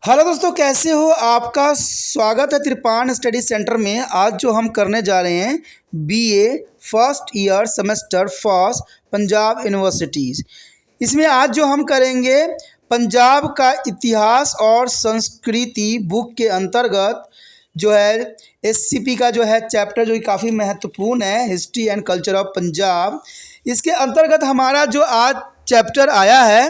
Hello दोस्तों, कैसे हो? आपका स्वागत है त्रिपाण स्टडी सेंटर में। आज जो हम करने जा रहे हैं BA first year semester first Punjab universities. इसमें आज जो हम करेंगे पंजाब का इतिहास और संस्कृति बुक के अंतर्गत जो है एससीपी का जो है चैप्टर जो काफ़ी महत्वपूर्ण है, history and culture of Punjab. इसके अंतर्गत हमारा जो आज चैप्टर आया है,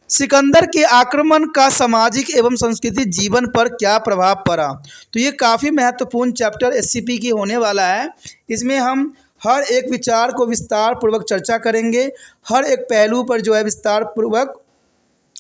सिकंदर के आक्रमण का सामाजिक एवं सांस्कृतिक जीवन पर क्या प्रभाव पड़ा। तो ये काफ़ी महत्वपूर्ण चैप्टर एससीपी की होने वाला है। इसमें हम हर एक विचार को विस्तार पूर्वक चर्चा करेंगे, हर एक पहलू पर जो है विस्तार पूर्वक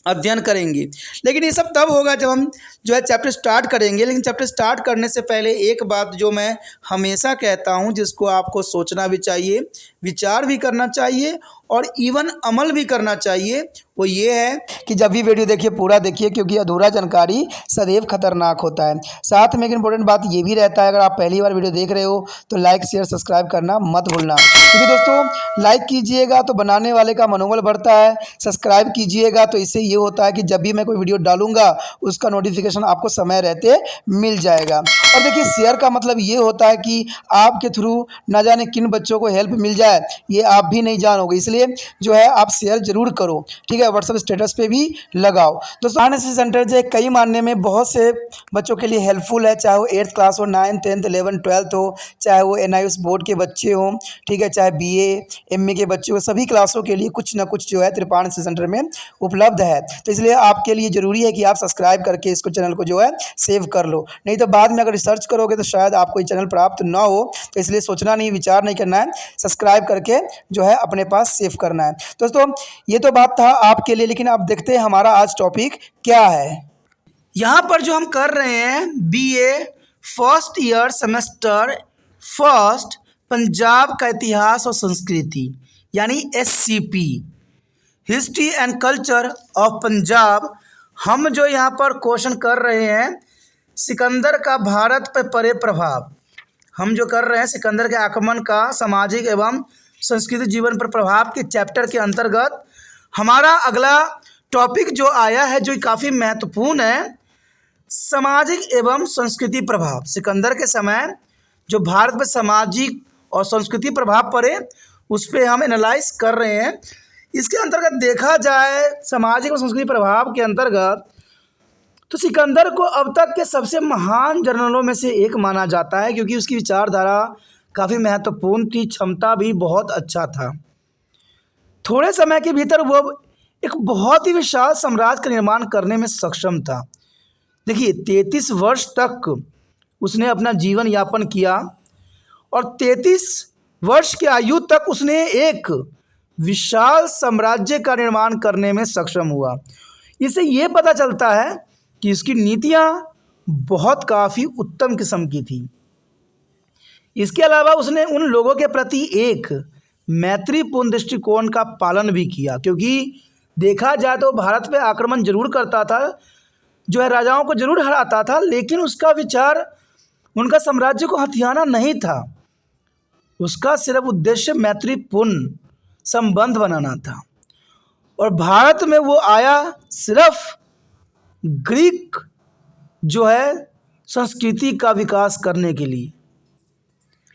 अध्ययन करेंगे। लेकिन ये सब तब होगा जब हम जो है चैप्टर स्टार्ट करेंगे। लेकिन चैप्टर स्टार्ट करने से पहले एक बात जो मैं हमेशा कहता हूँ, जिसको आपको सोचना भी चाहिए, विचार भी करना चाहिए और इवन अमल भी करना चाहिए, वो ये है कि जब भी वीडियो देखिए पूरा देखिए, क्योंकि अधूरा जानकारी सदैव खतरनाक होता है। साथ में एक इम्पोर्टेंट बात ये भी रहता है, अगर आप पहली बार वीडियो देख रहे हो तो लाइक शेयर सब्सक्राइब करना मत भूलना, क्योंकि दोस्तों लाइक कीजिएगा तो बनाने वाले का मनोबल बढ़ता है, सब्सक्राइब कीजिएगा तो इससे ये होता है कि जब भी मैं कोई वीडियो डालूंगा उसका नोटिफिकेशन आपको समय रहते मिल जाएगा। और देखिए शेयर का मतलब ये होता है कि आपके थ्रू ना जाने किन बच्चों को हेल्प मिल जाए, ये आप भी नहीं जानोगे, इसलिए जो है आप शेयर जरूर करो, ठीक है। व्हाट्सएप स्टेटस पे भी लगाओ। दोस्तों आरएनएसएस सेंटर जो है कई मानने में बहुत से बच्चों के लिए हेल्पफुल है, चाहे वो 8th क्लास हो, 9th 10th 11th 12th हो, चाहे वो एनआईएस बोर्ड के बच्चे हों, ठीक है, चाहे बीए एमए के बच्चे हो, सभी क्लासों के लिए कुछ ना कुछ जो है त्रिपाण सेंटर में उपलब्ध है। तो इसलिए आपके लिए ज़रूरी है कि आप सब्सक्राइब करके इसको चैनल को जो है सेव कर लो, नहीं तो बाद में अगर रिसर्च करोगे तो शायद आपको ये चैनल प्राप्त ना हो। तो इसलिए सोचना नहीं, विचार नहीं करना है, सब्सक्राइब करके जो है अपने पास सेव करना है। दोस्तों ये तो बात था आपके लिए, लेकिन अब देखते हैं हमारा आज टॉपिक क्या है। यहाँ पर जो हम कर रहे हैं BA first year semester first Punjab का इतिहास और संस्कृति, यानी SCP, history and culture of Punjab. हम जो यहाँ पर क्वेश्चन कर रहे हैं सिकंदर का भारत पर पड़े प्रभाव, हम जो कर रहे हैं सिकंदर के आक्रमण का सामाजिक एवं सांस्कृतिक जीवन पर प्रभाव के चैप्टर के अंतर्गत हमारा अगला टॉपिक जो आया है, जो काफ़ी महत्वपूर्ण है, सामाजिक एवं संस्कृति प्रभाव। सिकंदर के समय जो भारत पर सामाजिक और संस्कृति प्रभाव पड़े उस पर हम एनालाइज कर रहे हैं। इसके अंतर्गत देखा जाए सामाजिक और संस्कृति प्रभाव के अंतर्गत तो सिकंदर को अब तक के सबसे महान जनरलों में से एक माना जाता है, क्योंकि उसकी विचारधारा काफ़ी महत्वपूर्ण थी, क्षमता भी बहुत अच्छा था। थोड़े समय के भीतर वो एक बहुत ही विशाल साम्राज्य का निर्माण करने में सक्षम था। देखिए 33 वर्ष तक उसने अपना जीवन यापन किया और 33 वर्ष की आयु तक उसने एक विशाल साम्राज्य का निर्माण करने में सक्षम हुआ। इससे ये पता चलता है कि इसकी नीतियाँ बहुत काफ़ी उत्तम किस्म की थी। इसके अलावा उसने उन लोगों के प्रति एक मैत्रीपूर्ण दृष्टिकोण का पालन भी किया, क्योंकि देखा जाए तो भारत पे आक्रमण जरूर करता था, जो है राजाओं को जरूर हराता था, लेकिन उसका विचार उनका साम्राज्य को हथियाना नहीं था। उसका सिर्फ उद्देश्य मैत्रीपूर्ण संबंध बनाना था। और भारत में वो आया सिर्फ ग्रीक जो है संस्कृति का विकास करने के लिए,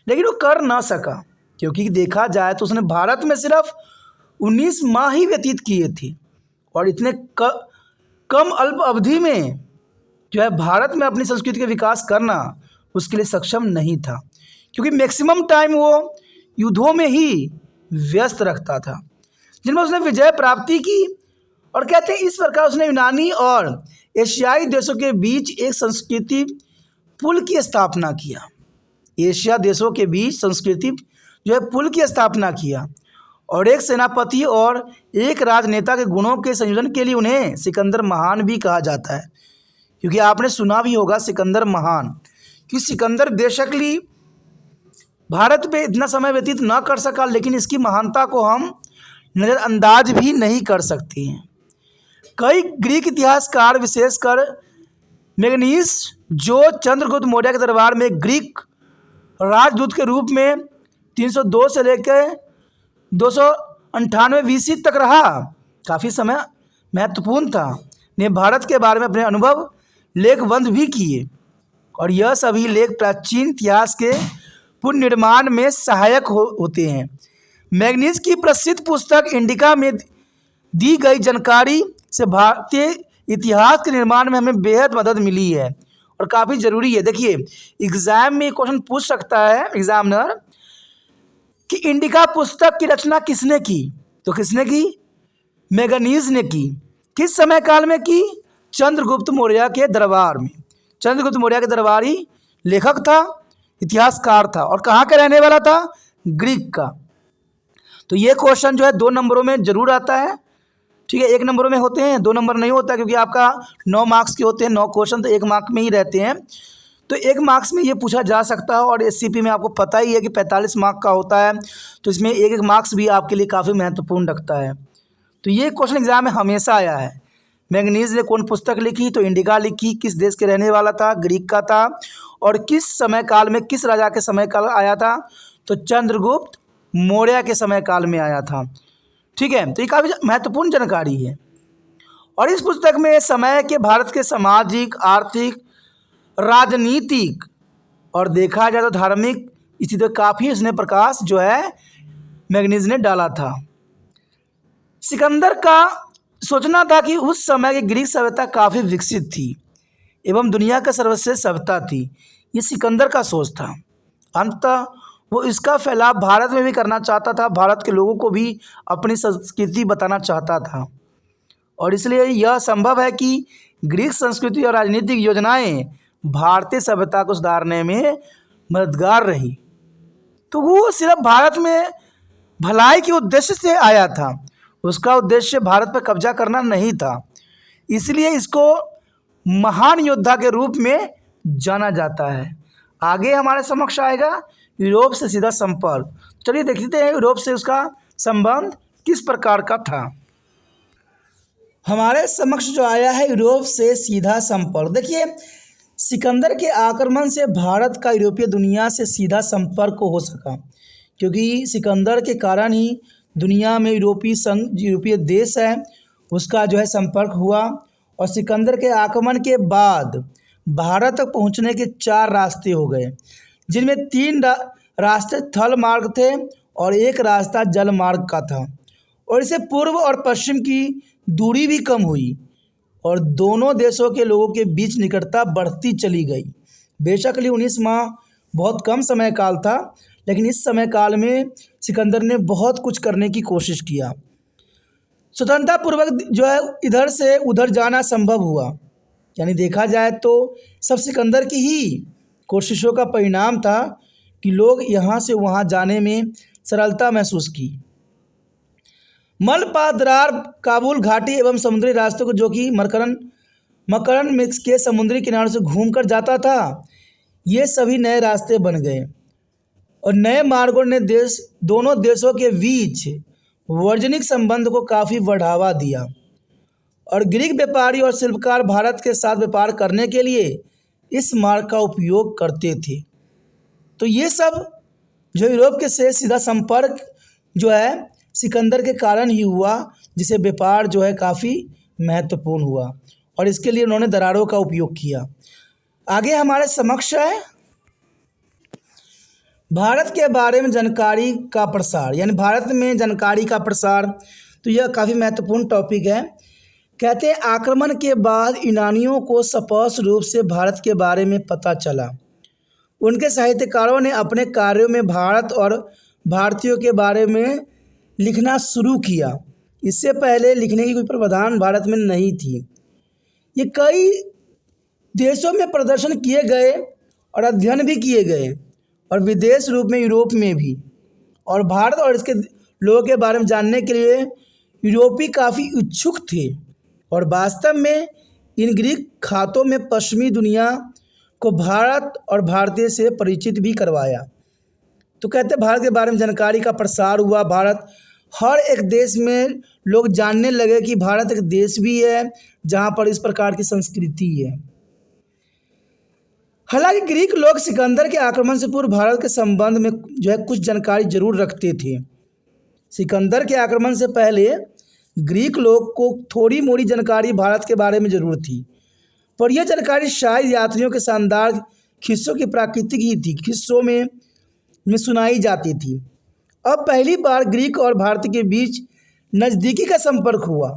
लेकिन वो कर ना सका, क्योंकि देखा जाए तो उसने भारत में सिर्फ 19 माह ही व्यतीत किए थे और इतने कम अल्प अवधि में जो है भारत में अपनी संस्कृति का विकास करना उसके लिए सक्षम नहीं था, क्योंकि मैक्सिमम टाइम वो युद्धों में ही व्यस्त रखता था, जिनमें उसने विजय प्राप्ति की। और कहते हैं इस प्रकार उसने यूनानी और एशियाई देशों के बीच एक संस्कृति पुल की स्थापना किया। एशिया देशों के बीच संस्कृति जो है पुल की स्थापना किया, और एक सेनापति और एक राजनेता के गुणों के संयोजन के लिए उन्हें सिकंदर महान भी कहा जाता है। क्योंकि आपने सुना भी होगा सिकंदर महान, कि सिकंदर बेशकली भारत पे इतना समय व्यतीत ना कर सका, लेकिन इसकी महानता को हम नज़रअंदाज भी नहीं कर सकते हैं। कई ग्रीक इतिहासकार, विशेषकर मेगनीस, जो चंद्रगुप्त मौर्य के दरबार में ग्रीक राजदूत के रूप में 302 से लेकर 298 BC तक रहा, काफ़ी समय महत्वपूर्ण था, ने भारत के बारे में अपने अनुभव लेख बंद भी किए और यह सभी लेख प्राचीन इतिहास के पुनर्निर्माण में सहायक होते हैं। मैगनीज की प्रसिद्ध पुस्तक इंडिका में दी गई जानकारी से भारतीय इतिहास के निर्माण में हमें बेहद मदद मिली है और काफ़ी ज़रूरी है। देखिए एग्ज़ाम में क्वेश्चन पूछ सकता है एग्जामिनर कि इंडिका पुस्तक की रचना किसने की, तो किसने की? मैगनीज ने की। किस समय काल में की? चंद्रगुप्त मौर्य के दरबार में। चंद्रगुप्त मौर्य के दरबारी लेखक था, इतिहासकार था और कहाँ का रहने वाला था? ग्रीक का। तो ये क्वेश्चन जो है 2 नंबरों में जरूर आता है, ठीक है। 1 नंबरों में होते हैं, 2 नंबर नहीं होता, क्योंकि आपका 9 मार्क्स के होते हैं, 9 क्वेश्चन तो 1 मार्क में ही रहते हैं। तो 1 मार्क्स में ये पूछा जा सकता है और एससीपी में आपको पता ही है कि 45 मार्क का होता है, तो इसमें 1-1 मार्क्स भी आपके लिए काफ़ी महत्वपूर्ण रखता है। तो ये क्वेश्चन एग्जाम में हमेशा आया है। मैगनीज ने कौन पुस्तक लिखी? तो इंडिका लिखी। किस देश के रहने वाला था? ग्रीक का था। और किस समय काल में, किस राजा के समय काल आया था? तो चंद्रगुप्त मौर्य के समय काल में आया था, ठीक है। तो ये काफ़ी महत्वपूर्ण जानकारी है। और इस पुस्तक में समय के भारत के सामाजिक, आर्थिक, राजनीतिक और देखा जाए तो धार्मिक स्थिति काफ़ी इसने प्रकाश जो है मैगनीज ने डाला था। सिकंदर का सोचना था कि उस समय की ग्रीक सभ्यता काफ़ी विकसित थी एवं दुनिया का सर्वश्रेष्ठ सभ्यता थी। ये सिकंदर का सोच था। अंततः वो इसका फैलाव भारत में भी करना चाहता था, भारत के लोगों को भी अपनी संस्कृति बताना चाहता था और इसलिए यह संभव है कि ग्रीक संस्कृति और राजनीतिक योजनाएं भारतीय सभ्यता को सुधारने में मददगार रही। तो वो सिर्फ भारत में भलाई के उद्देश्य से आया था, उसका उद्देश्य भारत पर कब्जा करना नहीं था। इसलिए इसको महान योद्धा के रूप में जाना जाता है। आगे हमारे समक्ष आएगा यूरोप से सीधा संपर्क। चलिए देखते हैं यूरोप से उसका संबंध किस प्रकार का था। हमारे समक्ष जो आया है यूरोप से सीधा संपर्क। देखिए सिकंदर के आक्रमण से भारत का यूरोपीय दुनिया से सीधा संपर्क हो सका, क्योंकि सिकंदर के कारण ही दुनिया में यूरोपीय देश है उसका जो है संपर्क हुआ। और सिकंदर के आक्रमण के बाद भारत तक पहुंचने के 4 रास्ते हो गए, जिनमें 3 रास्ते थल मार्ग थे और 1 रास्ता जल मार्ग का था। और इससे पूर्व और पश्चिम की दूरी भी कम हुई और दोनों देशों के लोगों के बीच निकटता बढ़ती चली गई। बेशक 19 माह बहुत कम समय काल था, लेकिन इस समय काल में सिकंदर ने बहुत कुछ करने की कोशिश किया। स्वतंत्रता पूर्वक जो है इधर से उधर जाना संभव हुआ, यानी देखा जाए तो सब सिकंदर की ही कोशिशों का परिणाम था कि लोग यहाँ से वहाँ जाने में सरलता महसूस की। मलपा, दरार, काबुल घाटी एवं समुद्री रास्तों को, जो कि मकरन मिक्स के समुद्री किनारों से घूमकर जाता था, ये सभी नए रास्ते बन गए और नए मार्गों ने दोनों देशों के बीच वाणिज्यिक संबंध को काफ़ी बढ़ावा दिया। और ग्रीक व्यापारी और शिल्पकार भारत के साथ व्यापार करने के लिए इस मार्ग का उपयोग करते थे। तो ये सब जो यूरोप के से सीधा संपर्क जो है सिकंदर के कारण ही हुआ, जिसे व्यापार जो है काफ़ी महत्वपूर्ण हुआ और इसके लिए उन्होंने दरारों का उपयोग किया। आगे हमारे समक्ष है भारत के बारे में जानकारी का प्रसार, यानी भारत में जानकारी का प्रसार। तो यह काफ़ी महत्वपूर्ण टॉपिक है। कहते हैं आक्रमण के बाद यूनानियों को स्पष्ट रूप से भारत के बारे में पता चला। उनके साहित्यकारों ने अपने कार्यों में भारत और भारतीयों के बारे में लिखना शुरू किया। इससे पहले लिखने की कोई प्रावधान भारत में नहीं थी। ये कई देशों में प्रदर्शन किए गए और अध्ययन भी किए गए और विदेश रूप में यूरोप में भी, और भारत और इसके लोगों के बारे में जानने के लिए यूरोपी काफ़ी इच्छुक थे और वास्तव में इन ग्रीक खातों में पश्चिमी दुनिया को भारत और भारतीय से परिचित भी करवाया। तो कहते हैं भारत के बारे में जानकारी का प्रसार हुआ। भारत हर एक देश में लोग जानने लगे कि भारत एक देश भी है जहाँ पर इस प्रकार की संस्कृति है। हालांकि ग्रीक लोग सिकंदर के आक्रमण से पूर्व भारत के संबंध में जो है कुछ जानकारी जरूर रखते थे। सिकंदर के आक्रमण से पहले ग्रीक लोग को थोड़ी मोड़ी जानकारी भारत के बारे में ज़रूर थी। पर यह जानकारी शायद यात्रियों के शानदार खिस्सों की प्राकृतिक ही थी, खिस्सों में सुनाई जाती थी। अब पहली बार ग्रीक और भारत के बीच नज़दीकी का संपर्क हुआ।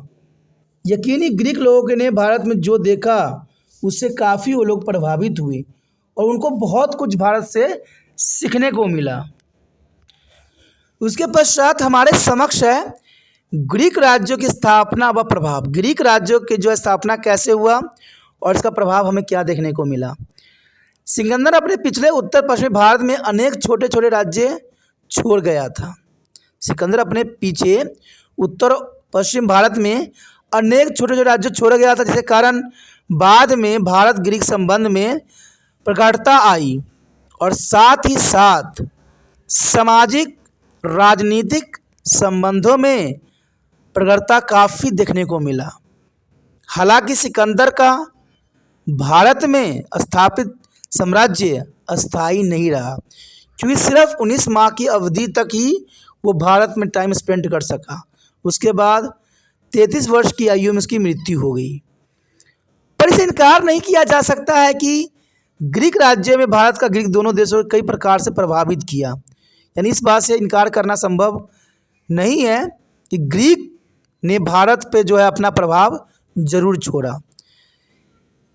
यकीनी ग्रीक लोगों ने भारत में जो देखा उससे काफ़ी वो लोग प्रभावित हुए और उनको बहुत कुछ भारत से सीखने को मिला। उसके पश्चात हमारे समक्ष है ग्रीक राज्यों की स्थापना व प्रभाव। ग्रीक राज्यों की जो स्थापना कैसे हुआ और इसका प्रभाव हमें क्या देखने को मिला। सिकंदर अपने पिछले उत्तर पश्चिमी भारत में अनेक छोटे छोटे राज्य छोड़ गया था। सिकंदर अपने पीछे उत्तर पश्चिम भारत में अनेक छोटे छोटे राज्य छोड़ गया था, जिसके कारण बाद में भारत ग्रीक संबंध में प्रगाढ़ता आई और साथ ही साथ सामाजिक राजनीतिक संबंधों में प्रगाढ़ता काफ़ी देखने को मिला। हालांकि सिकंदर का भारत में स्थापित साम्राज्य अस्थायी नहीं रहा, क्योंकि सिर्फ 19 माह की अवधि तक ही वो भारत में टाइम स्पेंड कर सका। उसके बाद 33 वर्ष की आयु में उसकी मृत्यु हो गई। पर इसे इनकार नहीं किया जा सकता है कि ग्रीक राज्य में भारत का ग्रीक दोनों देशों को कई प्रकार से प्रभावित किया। यानी इस बात से इनकार करना संभव नहीं है कि ग्रीक ने भारत पे जो है अपना प्रभाव जरूर छोड़ा।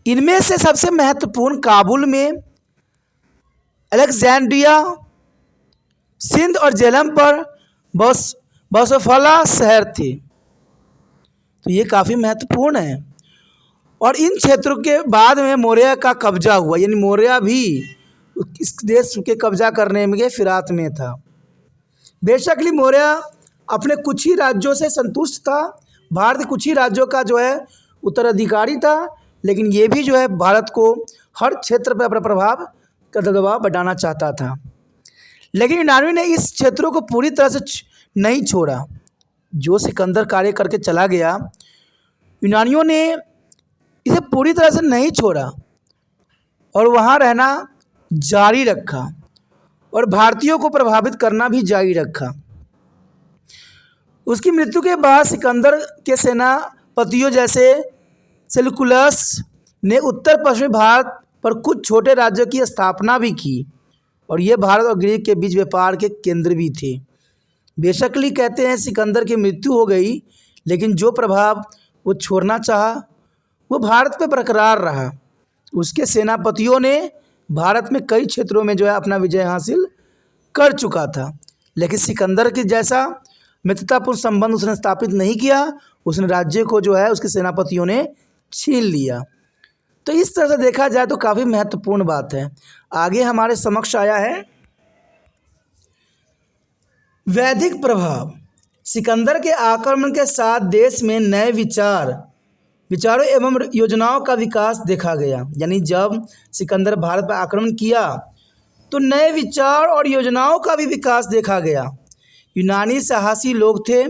इनमें से सबसे महत्वपूर्ण काबुल में, अलेक्जेंड्रिया, सिंध और झेलम पर बसोफला शहर थे। तो ये काफ़ी महत्वपूर्ण है। और इन क्षेत्रों के बाद में मौर्य का कब्जा हुआ, यानी मौर्य भी इस देश के कब्जा करने में फिरात में था। बेशक मौर्य अपने कुछ ही राज्यों से संतुष्ट था, भारत के कुछ ही राज्यों का जो है उत्तराधिकारी था, लेकिन ये भी जो है भारत को हर क्षेत्र पर अपना प्रभाव का दबदबा बढ़ाना चाहता था। लेकिन यूनानियों ने इस क्षेत्रों को पूरी तरह से नहीं छोड़ा। जो सिकंदर कार्य करके चला गया, यूनानियों ने इसे पूरी तरह से नहीं छोड़ा और वहाँ रहना जारी रखा और भारतीयों को प्रभावित करना भी जारी रखा। उसकी मृत्यु के बाद सिकंदर के सेनापतियों जैसे सेल्यूकस ने उत्तर पश्चिमी भारत पर कुछ छोटे राज्यों की स्थापना भी की और ये भारत और ग्रीक के बीच व्यापार के केंद्र भी थे। बेशक कहते हैं सिकंदर की मृत्यु हो गई, लेकिन जो प्रभाव वो छोड़ना चाहा वो भारत पे बरकरार रहा। उसके सेनापतियों ने भारत में कई क्षेत्रों में जो है अपना विजय हासिल कर चुका था, लेकिन सिकंदर के जैसा मित्रतापूर्ण संबंध उसने स्थापित नहीं किया। उसने राज्य को जो है उसके सेनापतियों ने छीन लिया। तो इस तरह से देखा जाए तो काफ़ी महत्वपूर्ण बात है। आगे हमारे समक्ष आया है वैदिक प्रभाव। सिकंदर के आक्रमण के साथ देश में नए विचारों एवं योजनाओं का विकास देखा गया। यानी जब सिकंदर भारत पर आक्रमण किया तो नए विचार और योजनाओं का भी विकास देखा गया। यूनानी साहसी लोग थे,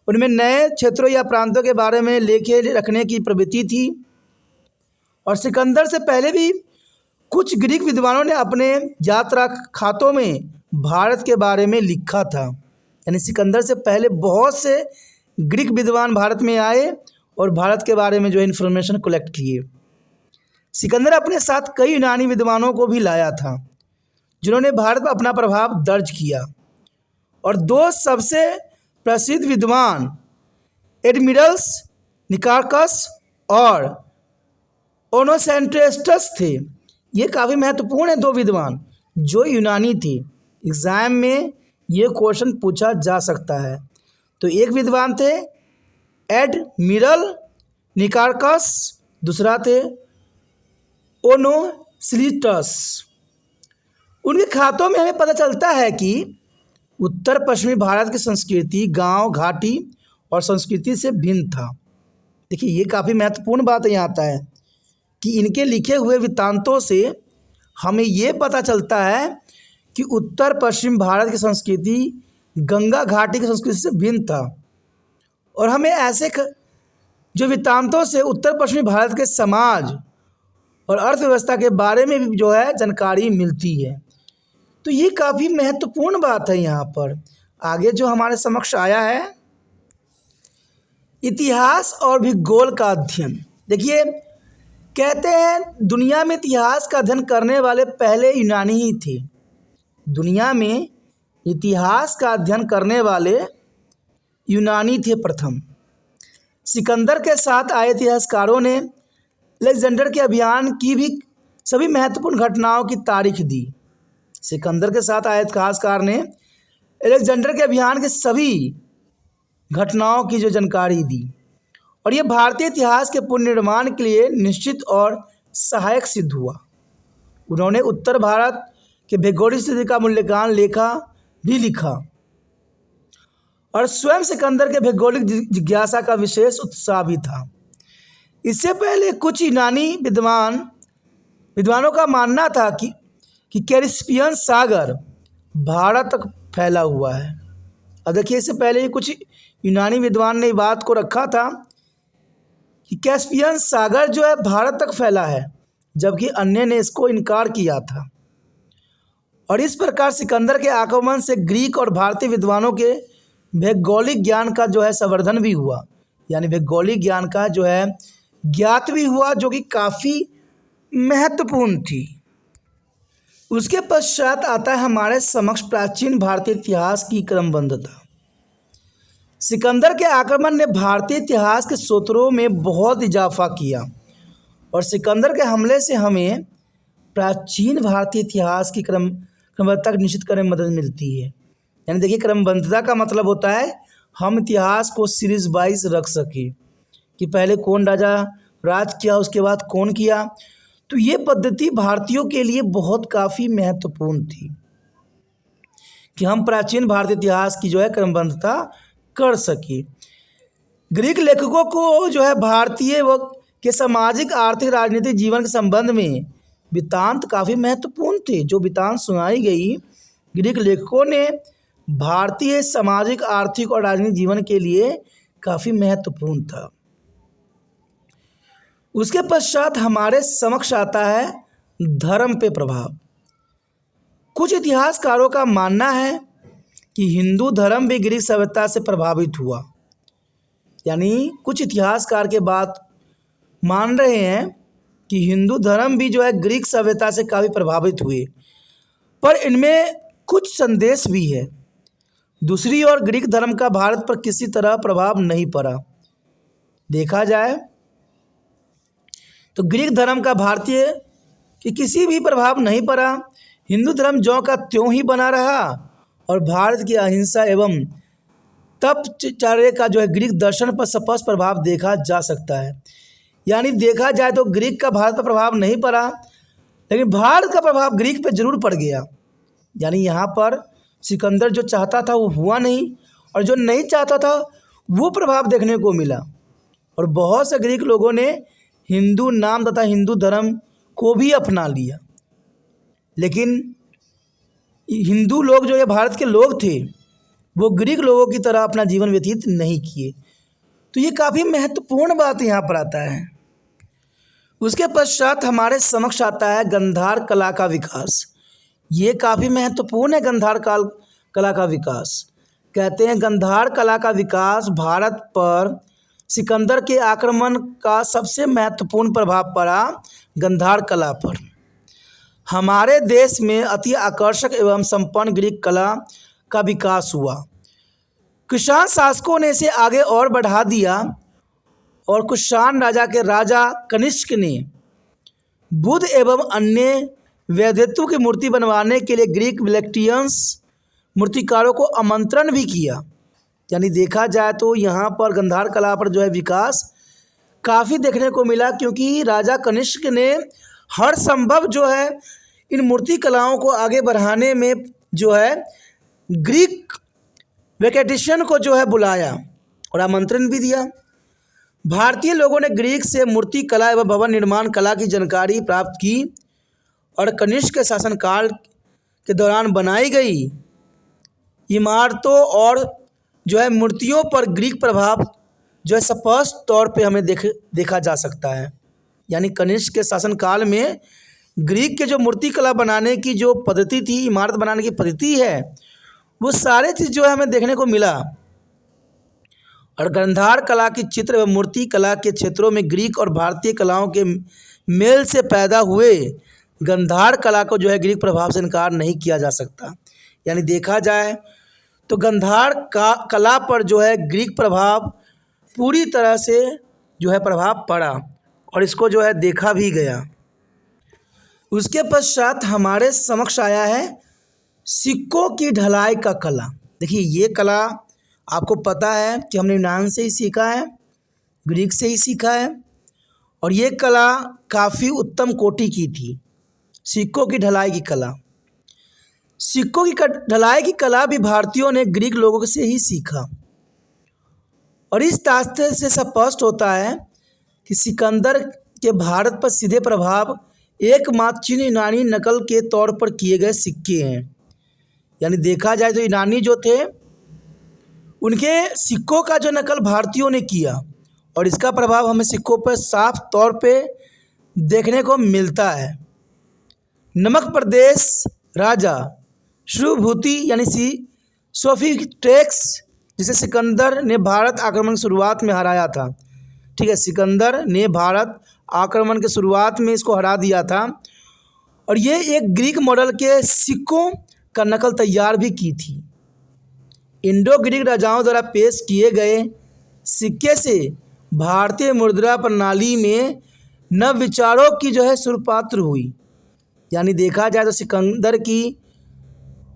उनमें नए क्षेत्रों या प्रांतों के बारे में लेखे रखने की प्रवृत्ति थी और सिकंदर से पहले भी कुछ ग्रीक विद्वानों ने अपने यात्रा खातों में भारत के बारे में लिखा था। यानी सिकंदर से पहले बहुत से ग्रीक विद्वान भारत में आए और भारत के बारे में जो इन्फॉर्मेशन कलेक्ट किए। सिकंदर अपने साथ कई यूनानी विद्वानों को भी लाया था जिन्होंने भारत पर अपना प्रभाव दर्ज किया और दो सबसे प्रसिद्ध विद्वान एडमिरल्स निकार्कस और ओनोसेंट्रेस्टस थे। ये काफ़ी महत्वपूर्ण है, दो विद्वान जो यूनानी थे। एग्ज़ाम में ये क्वेश्चन पूछा जा सकता है। तो एक विद्वान थे एडमिरल निकार्कस, दूसरा थे ओनोसिलिटस। उनके खातों में हमें पता चलता है कि उत्तर पश्चिमी भारत की संस्कृति गांव घाटी और संस्कृति से भिन्न था। देखिए ये काफ़ी महत्वपूर्ण बात यहाँ आता है कि इनके लिखे हुए वृत्तांतों से हमें ये पता चलता है कि उत्तर पश्चिम भारत की संस्कृति गंगा घाटी की संस्कृति से भिन्न था और हमें ऐसे जो वृत्तांतों से उत्तर पश्चिमी भारत के समाज और अर्थव्यवस्था के बारे में भी जो है जानकारी मिलती है। तो ये काफ़ी महत्वपूर्ण बात है। यहाँ पर आगे जो हमारे समक्ष आया है इतिहास और भूगोल का अध्ययन। देखिए कहते हैं दुनिया में इतिहास का अध्ययन करने वाले पहले यूनानी ही थे। दुनिया में इतिहास का अध्ययन करने वाले यूनानी थे प्रथम। सिकंदर के साथ आए इतिहासकारों ने अलेक्जेंडर के अभियान की भी सभी महत्वपूर्ण घटनाओं की तारीख दी। सिकंदर के साथ आए इतिहासकार ने अलेक्जेंडर के अभियान के सभी घटनाओं की जो जानकारी दी और ये भारतीय इतिहास के पुनर्निर्माण के लिए निश्चित और सहायक सिद्ध हुआ। उन्होंने उत्तर भारत के भौगोलिक स्थिति का मूल्यांकन लेखा भी लिखा और स्वयं सिकंदर के भौगोलिक जिज्ञासा का विशेष उत्साह भी था। इससे पहले कुछ यूनानी विद्वानों का मानना था कि कैस्पियन सागर भारत तक फैला हुआ है। अब देखिए, इससे पहले कुछ यूनानी विद्वान ने बात को रखा था कि कैस्पियन सागर जो है भारत तक फैला है, जबकि अन्य ने इसको इनकार किया था। और इस प्रकार सिकंदर के आक्रमण से ग्रीक और भारतीय विद्वानों के भौगोलिक ज्ञान का जो है संवर्धन भी हुआ, यानी भौगोलिक ज्ञान का जो है ज्ञात भी हुआ, जो कि काफ़ी महत्वपूर्ण थी। उसके पश्चात आता है हमारे समक्ष प्राचीन भारतीय इतिहास की क्रमबद्धता। सिकंदर के आक्रमण ने भारतीय इतिहास के स्रोतों में बहुत इजाफा किया और सिकंदर के हमले से हमें प्राचीन भारतीय इतिहास की क्रमबद्धता निश्चित करने में मदद मिलती है। यानी देखिए, क्रमबद्धता का मतलब होता है हम इतिहास को सीरीज वाइज रख सकें कि पहले कौन राजा राज किया, उसके बाद कौन किया। तो ये पद्धति भारतीयों के लिए बहुत काफ़ी महत्वपूर्ण थी कि हम प्राचीन भारतीय इतिहास की जो है क्रमबद्धता कर सके। ग्रीक लेखकों को जो है भारतीय के सामाजिक, आर्थिक, राजनीतिक जीवन के संबंध में वृत्तांत काफ़ी महत्वपूर्ण थे। जो वृत्तांत सुनाई गई ग्रीक लेखकों ने भारतीय सामाजिक, आर्थिक और राजनीतिक जीवन के लिए काफ़ी महत्वपूर्ण था। उसके पश्चात हमारे समक्ष आता है धर्म पे प्रभाव। कुछ इतिहासकारों का मानना है कि हिंदू धर्म भी ग्रीक सभ्यता से प्रभावित हुआ। यानी कुछ इतिहासकार के बात मान रहे हैं कि हिंदू धर्म भी जो है ग्रीक सभ्यता से काफ़ी प्रभावित हुए, पर इनमें कुछ संदेश भी है। दूसरी ओर ग्रीक धर्म का भारत पर किसी तरह प्रभाव नहीं पड़ा। देखा जाए तो ग्रीक धर्म का भारतीय कि किसी भी प्रभाव नहीं पड़ा। हिंदू धर्म ज्यों का त्यों ही बना रहा और भारत की अहिंसा एवं तपश्चर्या का जो है ग्रीक दर्शन पर स्पष्ट प्रभाव देखा जा सकता है। यानी देखा जाए तो ग्रीक का भारत पर प्रभाव नहीं पड़ा, लेकिन भारत का प्रभाव ग्रीक पर जरूर पड़ गया। यानी यहाँ पर सिकंदर जो चाहता था वो हुआ नहीं और जो नहीं चाहता था वो प्रभाव देखने को मिला। और बहुत से ग्रीक लोगों ने हिंदू नाम तथा हिंदू धर्म को भी अपना लिया, लेकिन हिंदू लोग जो ये भारत के लोग थे वो ग्रीक लोगों की तरह अपना जीवन व्यतीत नहीं किए। तो ये काफ़ी महत्वपूर्ण बात यहाँ पर आता है। उसके पश्चात हमारे समक्ष आता है गंधार कला का विकास। ये काफ़ी महत्वपूर्ण है। गंधार कला का विकास, कहते हैं गंधार कला का विकास भारत पर सिकंदर के आक्रमण का सबसे महत्वपूर्ण प्रभाव पड़ा। गंधार कला पर हमारे देश में अति आकर्षक एवं संपन्न ग्रीक कला का विकास हुआ। कुषाण शासकों ने इसे आगे और बढ़ा दिया और कुषाण राजा के राजा कनिष्क ने बुद्ध एवं अन्य वैद्यत्व की मूर्ति बनवाने के लिए ग्रीक वेलेक्टियंस मूर्तिकारों को आमंत्रण भी किया। यानी देखा जाए तो यहाँ पर गंधार कला पर जो है विकास काफ़ी देखने को मिला, क्योंकि राजा कनिष्क ने हर संभव जो है इन मूर्ति कलाओं को आगे बढ़ाने में जो है ग्रीक वेकेटिशन को जो है बुलाया और आमंत्रण भी दिया। भारतीय लोगों ने ग्रीक से मूर्ति कला एवं भवन निर्माण कला की जानकारी प्राप्त की और कनिष्क के शासनकाल के दौरान बनाई गई इमारतों और जो है मूर्तियों पर ग्रीक प्रभाव जो है स्पष्ट तौर पे हमें देखा जा सकता है। यानी कनिष्क के शासनकाल में ग्रीक के जो मूर्ति कला बनाने की जो पद्धति थी, इमारत बनाने की पद्धति है, वो सारे चीज़ जो है हमें देखने को मिला। और गंधार कला की चित्र एवं मूर्ति कला के क्षेत्रों में ग्रीक और भारतीय कलाओं के मेल से पैदा हुए गंधार कला को जो है ग्रीक प्रभाव से इनकार नहीं किया जा सकता। यानी देखा जाए तो गंधार का कला पर जो है ग्रीक प्रभाव पूरी तरह से जो है प्रभाव पड़ा और इसको जो है देखा भी गया। उसके पश्चात हमारे समक्ष आया है सिक्कों की ढलाई का कला। देखिए ये कला आपको पता है कि हमने यूनान से ही सीखा है, ग्रीक से ही सीखा है और ये कला काफ़ी उत्तम कोटि की थी। सिक्कों की ढलाई की कला, सिक्कों की ढलाई की कला भी भारतीयों ने ग्रीक लोगों से ही सीखा और इस रास्ते से स्पष्ट होता है कि सिकंदर के भारत पर सीधे प्रभाव एकमात्र चीनी यूनानी नकल के तौर पर किए गए सिक्के हैं। यानी देखा जाए तो यूनानी जो थे उनके सिक्कों का जो नकल भारतीयों ने किया और इसका प्रभाव हमें सिक्कों पर साफ तौर पे देखने को मिलता है। नमक प्रदेश राजा श्रुभूति यानी सोफिस्टेक्स जिसे सिकंदर ने भारत आक्रमण की शुरुआत में हराया था। ठीक है, सिकंदर ने भारत आक्रमण के शुरुआत में इसको हरा दिया था और ये एक ग्रीक मॉडल के सिक्कों का नकल तैयार भी की थी। इंडो ग्रीक राजाओं द्वारा पेश किए गए सिक्के से भारतीय मुद्रा प्रणाली में नव विचारों की जो है सूत्रपात हुई। यानी देखा जाए तो सिकंदर की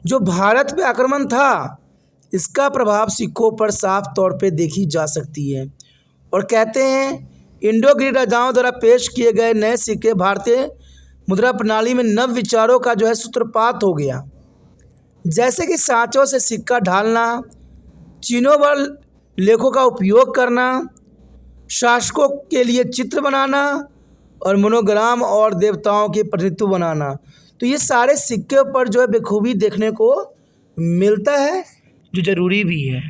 जो भारत पे आक्रमण था इसका प्रभाव सिक्कों पर साफ तौर पे देखी जा सकती है और कहते हैं इंडो ग्रीक राजाओं द्वारा पेश किए गए नए सिक्के भारतीय मुद्रा प्रणाली में नव विचारों का जो है सूत्रपात हो गया। जैसे कि सांचों से सिक्का ढालना, चिन्हों व लेखों का उपयोग करना, शासकों के लिए चित्र बनाना और मोनोग्राम और देवताओं के प्रतिनिधित्व बनाना। तो ये सारे सिक्के पर जो है बखूबी देखने को मिलता है जो ज़रूरी भी है।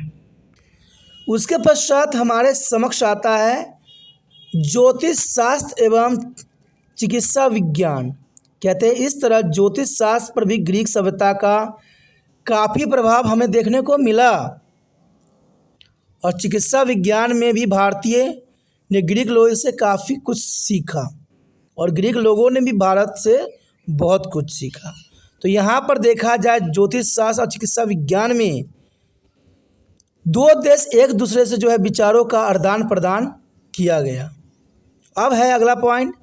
उसके पश्चात हमारे समक्ष आता है ज्योतिष शास्त्र एवं चिकित्सा विज्ञान। कहते हैं इस तरह ज्योतिष शास्त्र पर भी ग्रीक सभ्यता का काफ़ी प्रभाव हमें देखने को मिला और चिकित्सा विज्ञान में भी भारतीय ने ग्रीक लोगों से काफ़ी कुछ सीखा और ग्रीक लोगों ने भी भारत से बहुत कुछ सीखा। तो यहाँ पर देखा जाए ज्योतिष शास्त्र और चिकित्सा विज्ञान में दो देश एक दूसरे से जो है विचारों का आदान प्रदान किया गया। अब है अगला पॉइंट,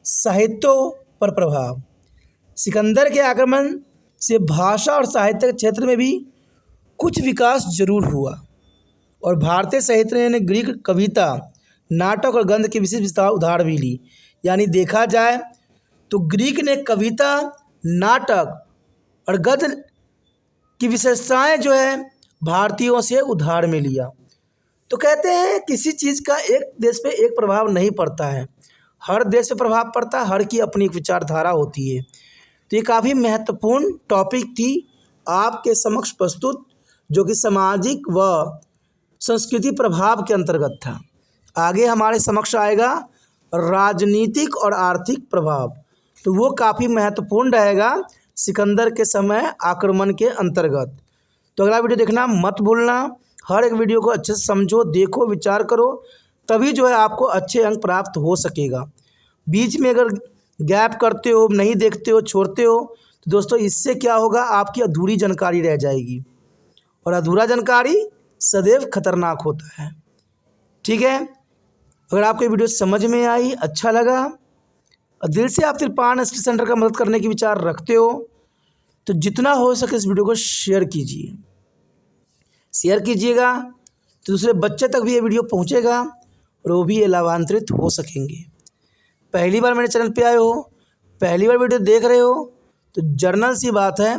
साहित्यों पर प्रभाव। सिकंदर के आक्रमण से भाषा और साहित्य के क्षेत्र में भी कुछ विकास जरूर हुआ और भारतीय साहित्य ने ग्रीक कविता, नाटक और गद्य के विशेष विस्तार उधार भी ली। यानी देखा जाए तो ग्रीक ने कविता, नाटक और गद्य की विशेषताएं जो है भारतीयों से उधार में लिया। तो कहते हैं किसी चीज़ का एक देश पे एक प्रभाव नहीं पड़ता है, हर देश पे प्रभाव पड़ता है, हर की अपनी एक विचारधारा होती है। तो ये काफ़ी महत्वपूर्ण टॉपिक थी आपके समक्ष प्रस्तुत, जो कि सामाजिक व संस्कृति प्रभाव के अंतर्गत था। आगे हमारे समक्ष आएगा राजनीतिक और आर्थिक प्रभाव, तो वो काफ़ी महत्वपूर्ण रहेगा सिकंदर के समय आक्रमण के अंतर्गत। तो अगला वीडियो देखना मत भूलना। हर एक वीडियो को अच्छे से समझो, देखो, विचार करो, तभी जो है आपको अच्छे अंक प्राप्त हो सकेगा। बीच में अगर गैप करते हो, नहीं देखते हो, छोड़ते हो, तो दोस्तों इससे क्या होगा, आपकी अधूरी जानकारी रह जाएगी और अधूरा जानकारी सदैव खतरनाक होता है। ठीक है, अगर आपको ये वीडियो समझ में आई, अच्छा लगा और दिल से आप तिरपान स्टडी सेंटर का मदद करने के विचार रखते हो, तो जितना हो सके इस वीडियो को शेयर कीजिए। शेयर कीजिएगा तो दूसरे बच्चे तक भी ये वीडियो पहुंचेगा और वो भी ये लाभान्वित हो सकेंगे। पहली बार मेरे चैनल पे आए हो, पहली बार वीडियो देख रहे हो, तो जर्नल सी बात है,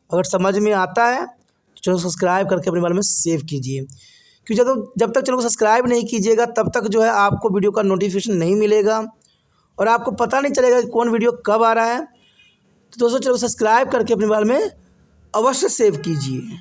अगर समझ में आता है तो चलो सब्सक्राइब करके अपने बारे में सेव कीजिए, क्योंकि जब तक चैनल को सब्सक्राइब नहीं कीजिएगा तब तक जो है आपको वीडियो का नोटिफिकेशन नहीं मिलेगा और आपको पता नहीं चलेगा कि कौन वीडियो कब आ रहा है। तो दोस्तों चलो सब्सक्राइब करके अपने बारे में अवश्य सेव कीजिए।